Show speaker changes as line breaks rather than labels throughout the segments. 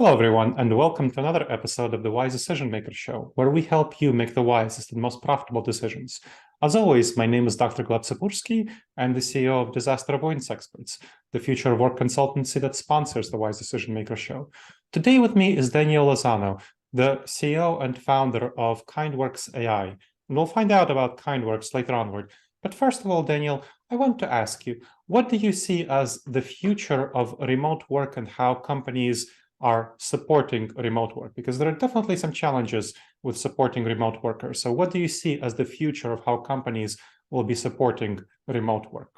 Hello, everyone, and welcome to another episode of the Wise Decision Maker Show, where we help you make the wisest and most profitable decisions. As always, my name is Dr. Gleb Tsipursky. I'm the CEO of Disaster Avoidance Experts, the future of work consultancy that sponsors the Wise Decision Maker Show. Today with me is Daniel Lozano, the CEO and founder of KindWorks.AI. And we'll find out about KindWorks later onward. But first of all, Daniel, I want to ask you, what do you see as the future of remote work and how companies are supporting remote work? Because there are definitely some challenges with supporting remote workers. So what do you see as the future of how companies will be supporting remote work?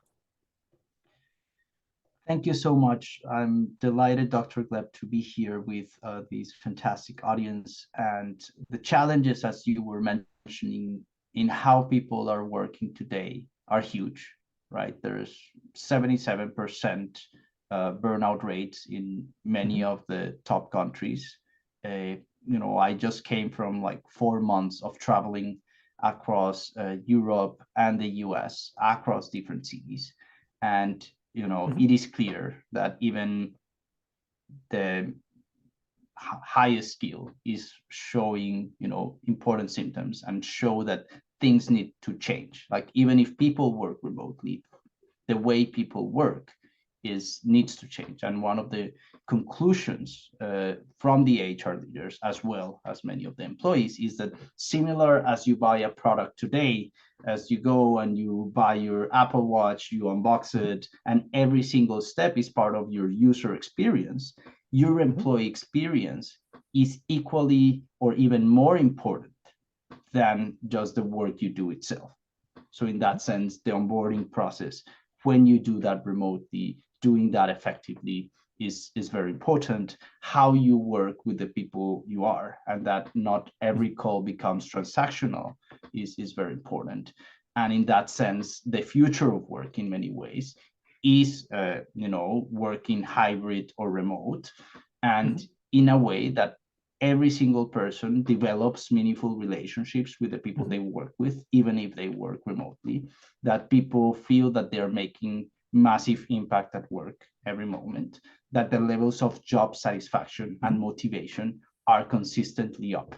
Thank you so much. I'm delighted, Dr. Gleb, to be here with this fantastic audience. And the challenges, as you were mentioning, in how people are working today are huge, right? There's 77% burnout rates in many of the top countries. I just came from like 4 months of traveling across Europe and the US, across different cities. And, it is clear that even the highest skill is showing, important symptoms and show that things need to change. Like even if people work remotely, the way people work needs to change. And one of the conclusions from the HR leaders, as well as many of the employees, is that similar as you buy a product today, as you go and you buy your Apple Watch, you unbox it, and every single step is part of your user experience, your employee experience is equally or even more important than just the work you do itself. So in that sense, the onboarding process, when you do that remotely, doing that effectively is very important. How you work with the people you are, and that not every call becomes transactional is very important. And in that sense, the future of work in many ways is working hybrid or remote, and in a way that every single person develops meaningful relationships with the people they work with, even if they work remotely, that people feel that they're making massive impact at work every moment, that the levels of job satisfaction and motivation are consistently up.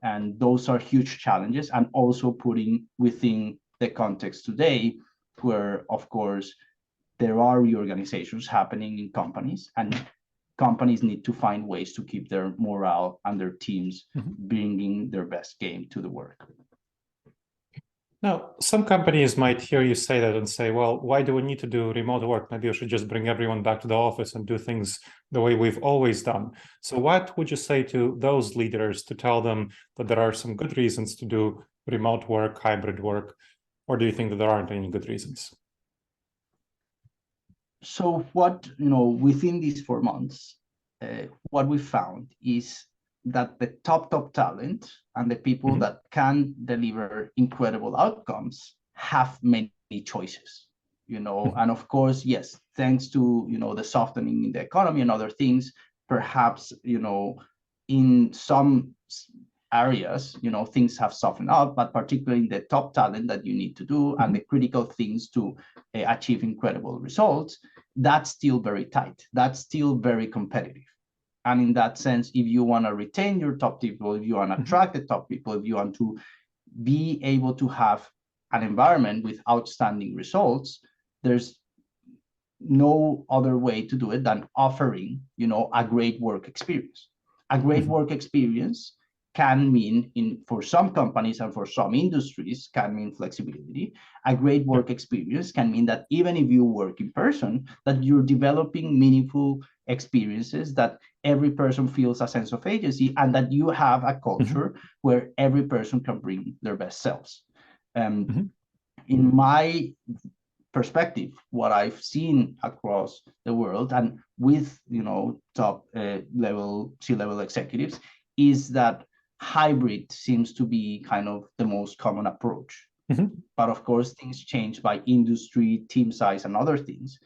And those are huge challenges, and also putting within the context today where, of course, there are reorganizations happening in companies, and companies need to find ways to keep their morale and their teams bringing their best game to the work.
Now, some companies might hear you say that and say, well, why do we need to do remote work? Maybe we should just bring everyone back to the office and do things the way we've always done. So what would you say to those leaders to tell them that there are some good reasons to do remote work, hybrid work, or do you think that there aren't any good reasons?
So within these 4 months, what we found is that the top talent and the people that can deliver incredible outcomes have many choices, and of course, yes, thanks to, the softening in the economy and other things, perhaps, in some areas, things have softened up, but particularly in the top talent that you need to do and the critical things to achieve incredible results, that's still very tight. That's still very competitive. And in that sense, if you want to retain your top people, if you want to attract the top people, if you want to be able to have an environment with outstanding results, there's no other way to do it than offering, a great work experience. A great work experience can mean, for some companies and for some industries, can mean flexibility. A great work experience can mean that even if you work in person, that you're developing meaningful experiences, that every person feels a sense of agency, and that you have a culture where every person can bring their best selves. In my perspective, what I've seen across the world and with top level C-level executives is that hybrid seems to be kind of the most common approach. But of course, things change by industry, team size, and other things.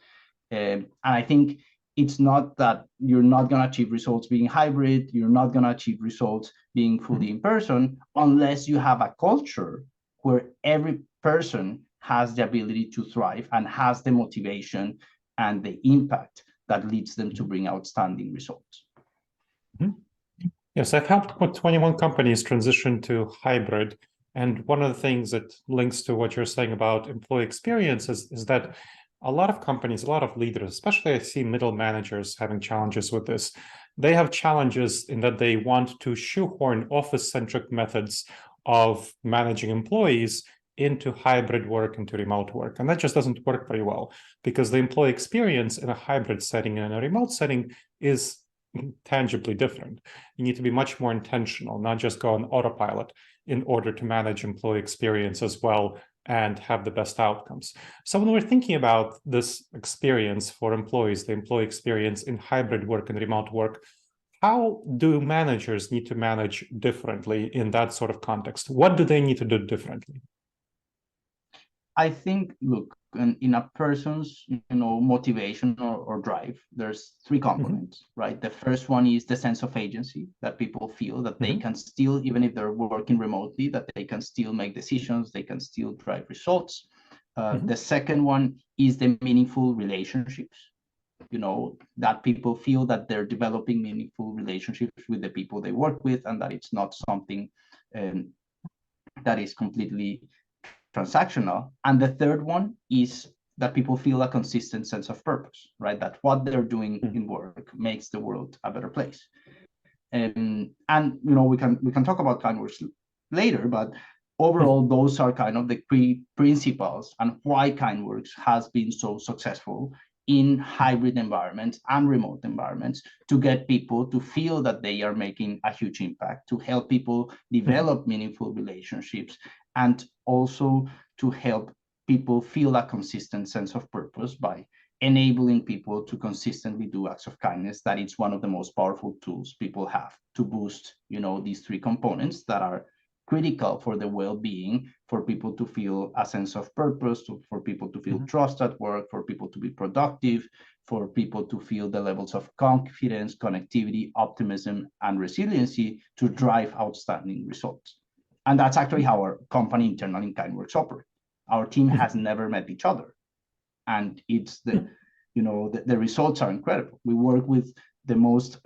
And I think it's not that you're not going to achieve results being hybrid, you're not going to achieve results being fully in person, unless you have a culture where every person has the ability to thrive and has the motivation and the impact that leads them to bring outstanding results.
Mhm. Yes, I've helped 21 companies transition to hybrid. And one of the things that links to what you're saying about employee experience is that a lot of companies, a lot of leaders, especially I see middle managers having challenges with this. They have challenges in that they want to shoehorn office-centric methods of managing employees into hybrid work, into remote work. And that just doesn't work very well because the employee experience in a hybrid setting and in a remote setting is tangibly different. You need to be much more intentional, not just go on autopilot in order to manage employee experience as well and have the best outcomes. So when we're thinking about this experience for employees, the employee experience in hybrid work and remote work, how do managers need to manage differently in that sort of context? What do they need to do differently?
I think, look, in a person's, motivation or drive, there's three components, right? The first one is the sense of agency, that people feel that they can still, even if they're working remotely, that they can still make decisions, they can still drive results. The second one is the meaningful relationships, that people feel that they're developing meaningful relationships with the people they work with, and that it's not something that is completely transactional. And the third one is that people feel a consistent sense of purpose, right? That what they're doing in work makes the world a better place. And we can talk about KindWorks later, but overall, those are kind of the principles and why KindWorks has been so successful in hybrid environments and remote environments, to get people to feel that they are making a huge impact, to help people develop meaningful relationships, and also to help people feel a consistent sense of purpose by enabling people to consistently do acts of kindness. That it's one of the most powerful tools people have to boost, these three components that are critical for the well-being, for people to feel a sense of purpose, for people to feel trust at work, for people to be productive, for people to feel the levels of confidence, connectivity, optimism, and resiliency to drive outstanding results. And that's actually how our company internally in KindWorks operate. Our team has never met each other. And it's the results are incredible. We work with the most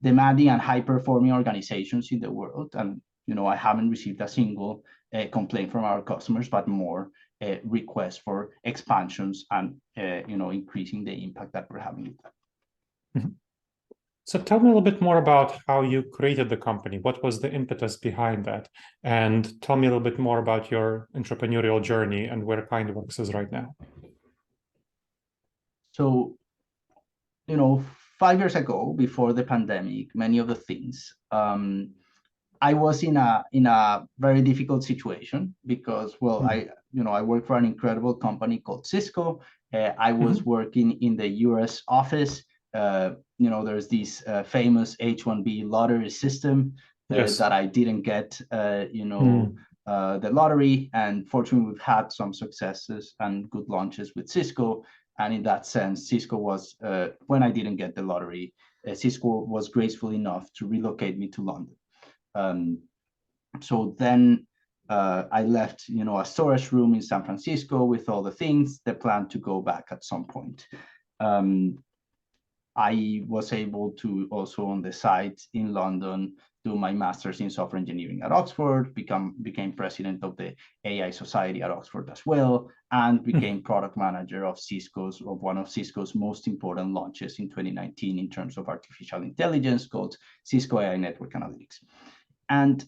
demanding and high-performing organizations in the world. And I haven't received a single complaint from our customers, but more requests for expansions and increasing the impact that we're having with them.
So tell me a little bit more about how you created the company. What was the impetus behind that? And tell me a little bit more about your entrepreneurial journey and where KindWorks is right now.
So, 5 years ago, before the pandemic, many of the things, I was in a very difficult situation because, I work for an incredible company called Cisco. I was working in the US office. There's this famous H-1B lottery system that I didn't get, the lottery. And fortunately, we've had some successes and good launches with Cisco. And in that sense, Cisco was, when I didn't get the lottery, Cisco was graceful enough to relocate me to London. So then I left, a storage room in San Francisco with all the things, the plan to go back at some point. I was able to also on the side in London do my master's in software engineering at Oxford, became president of the AI Society at Oxford as well, and became product manager of one of Cisco's most important launches in 2019 in terms of artificial intelligence, called Cisco AI Network Analytics. And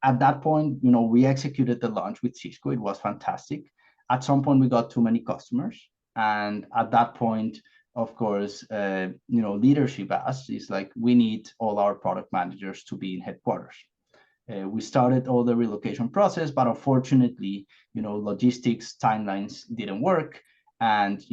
at that point, we executed the launch with Cisco. It was fantastic. At some point, we got too many customers. And at that point, of course, leadership asked, is like, we need all our product managers to be in headquarters. We started all the relocation process, but unfortunately, logistics timelines didn't work. And,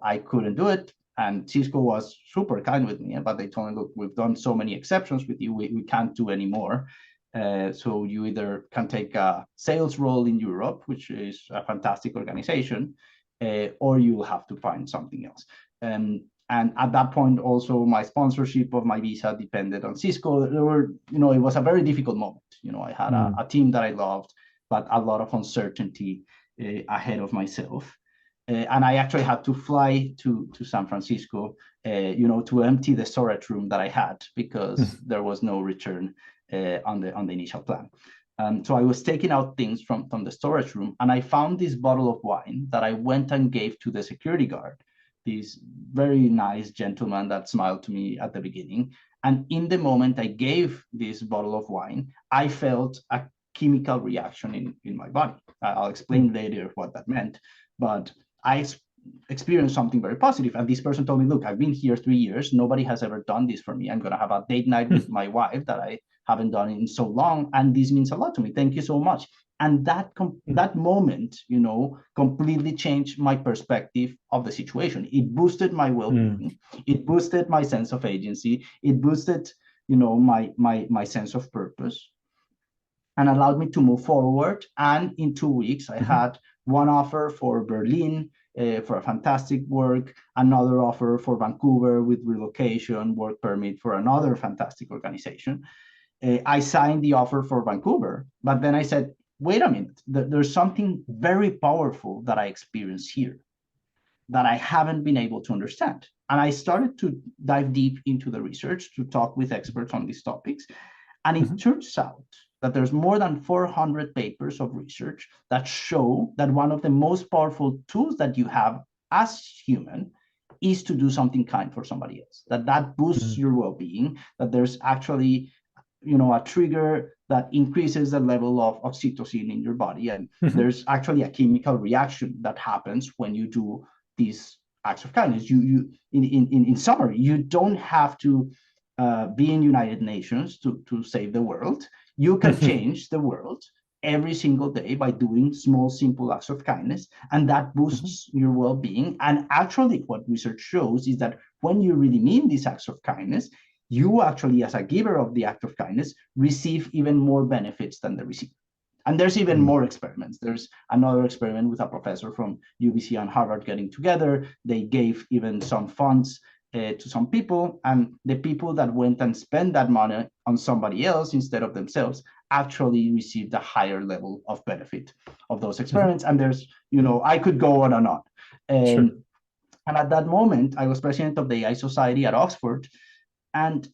I couldn't do it. And Cisco was super kind with me, but they told me, look, we've done so many exceptions with you, we can't do any more. So you either can take a sales role in Europe, which is a fantastic organization, or you'll have to find something else. And at that point, also my sponsorship of my visa depended on Cisco. There were, it was a very difficult moment. I had a team that I loved, but a lot of uncertainty ahead of myself. And I actually had to fly to San Francisco, to empty the storage room that I had because there was no return on the initial plan. So I was taking out things from the storage room, and I found this bottle of wine that I went and gave to the security guard, this very nice gentleman that smiled to me at the beginning. And in the moment I gave this bottle of wine, I felt a chemical reaction in my body. I'll explain later what that meant, but I experienced something very positive. And this person told me, look, I've been here 3 years. Nobody has ever done this for me. I'm going to have a date night with my wife that I haven't done in so long. And this means a lot to me. Thank you so much. And that moment, completely changed my perspective of the situation. It boosted my well-being. It boosted my sense of agency. It boosted, my sense of purpose, and allowed me to move forward. And in 2 weeks, I had one offer for Berlin for a fantastic work, another offer for Vancouver with relocation, work permit for another fantastic organization. I signed the offer for Vancouver, but then I said, wait a minute, there's something very powerful that I experienced here that I haven't been able to understand. And I started to dive deep into the research to talk with experts on these topics. And it turns out that there's more than 400 papers of research that show that one of the most powerful tools that you have as human is to do something kind for somebody else, that boosts your well-being, that there's actually a trigger that increases the level of oxytocin in your body. And there's actually a chemical reaction that happens when you do these acts of kindness. In summary, you don't have to be in United Nations to save the world. You can change the world every single day by doing small, simple acts of kindness, and that boosts your well-being. And actually, what research shows is that when you really mean these acts of kindness, you actually, as a giver of the act of kindness, receive even more benefits than the receiver. And there's even more experiments. There's another experiment with a professor from UBC and Harvard getting together. They gave even some funds to some people, and the people that went and spent that money on somebody else instead of themselves actually received a higher level of benefit of those experiments. And there's, I could go on and on.
Sure.
And at that moment, I was president of the AI Society at Oxford. And,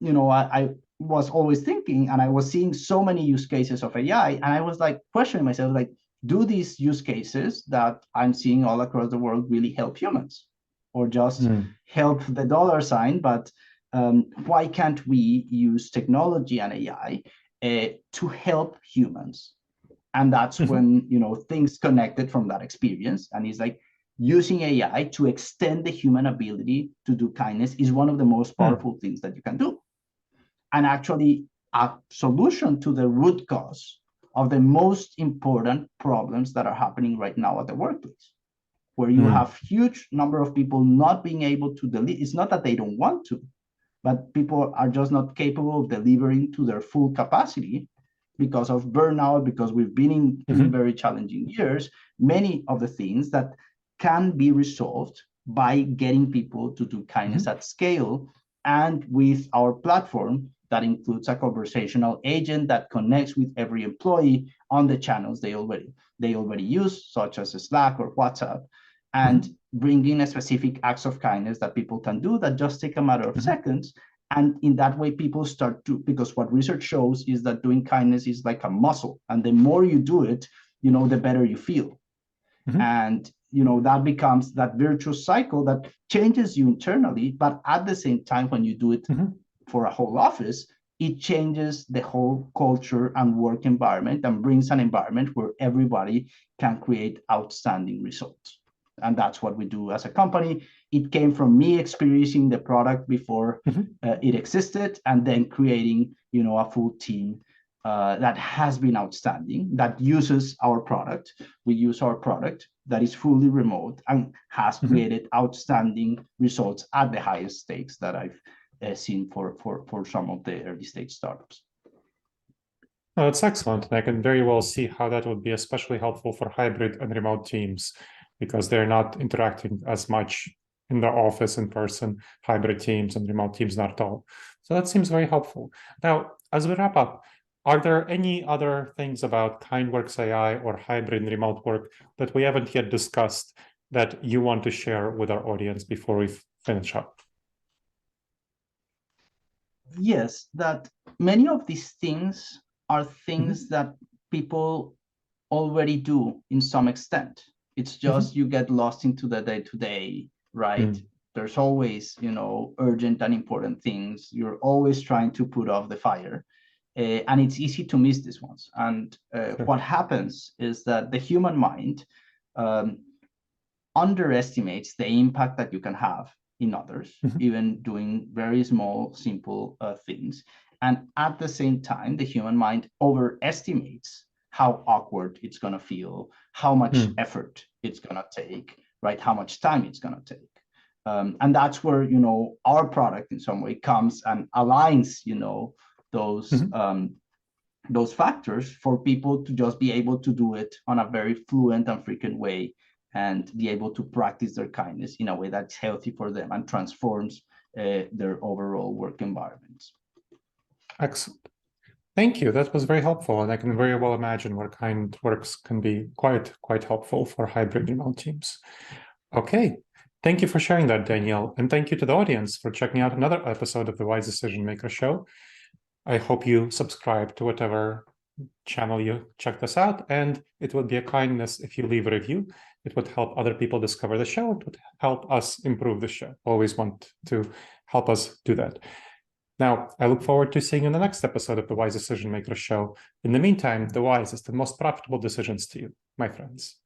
I was always thinking, and I was seeing so many use cases of AI, and I was like questioning myself, like, do these use cases that I'm seeing all across the world really help humans, or just help the dollar sign? But why can't we use technology and AI to help humans? And that's when, things connected from that experience. And it's like, using AI to extend the human ability to do kindness is one of the most powerful things that you can do. And actually, a solution to the root cause of the most important problems that are happening right now at the workplace, where you have huge number of people not being able to deliver. It's not that they don't want to, but people are just not capable of delivering to their full capacity because of burnout, because we've been in very challenging years. Many of the things that can be resolved by getting people to do kindness at scale, and with our platform that includes a conversational agent that connects with every employee on the channels they already use, such as Slack or WhatsApp, and bringing a specific acts of kindness that people can do that just take a matter of seconds. And in that way, people start to, because what research shows is that doing kindness is like a muscle, and the more you do it, the better you feel. And that becomes that virtuous cycle that changes you internally, but at the same time, when you do it for a whole office, it changes the whole culture and work environment and brings an environment where everybody can create outstanding results. And that's what we do as a company. It came from me experiencing the product before it existed, and then creating, a full team that has been outstanding, that uses our product. We use our product that is fully remote and has created outstanding results at the highest stakes that I've seen for some of the early stage startups.
Oh, that's excellent. And I can very well see how that would be especially helpful for hybrid and remote teams, because they're not interacting as much in the office in person, hybrid teams and remote teams not at all. So that seems very helpful. Now, as we wrap up, are there any other things about KindWorks.AI or hybrid and remote work that we haven't yet discussed that you want to share with our audience before we finish up?
Yes, that many of these things are things that people already do in some extent. It's just you get lost into the day-to-day, right? There's always, urgent and important things. You're always trying to put off the fire. And it's easy to miss these ones. And what happens is that the human mind underestimates the impact that you can have in others, even doing very small, simple things. And at the same time, the human mind overestimates how awkward it's going to feel, how much effort it's going to take, right? How much time it's going to take. And that's where, our product in some way comes and aligns, those factors for people to just be able to do it on a very fluent and frequent way, and be able to practice their kindness in a way that's healthy for them and transforms their overall work environments.
Excellent. Thank you. That was very helpful. And I can very well imagine where KindWorks can be quite helpful for hybrid remote teams. Okay. Thank you for sharing that, Daniel. And thank you to the audience for checking out another episode of the Wise Decision Maker Show. I hope you subscribe to whatever channel you check this out, and it would be a kindness if you leave a review. It would help other people discover the show. It would help us improve the show. Always want to help us do that. Now, I look forward to seeing you in the next episode of the Wise Decision Maker Show. In the meantime, the wisest and most profitable decisions to you, my friends.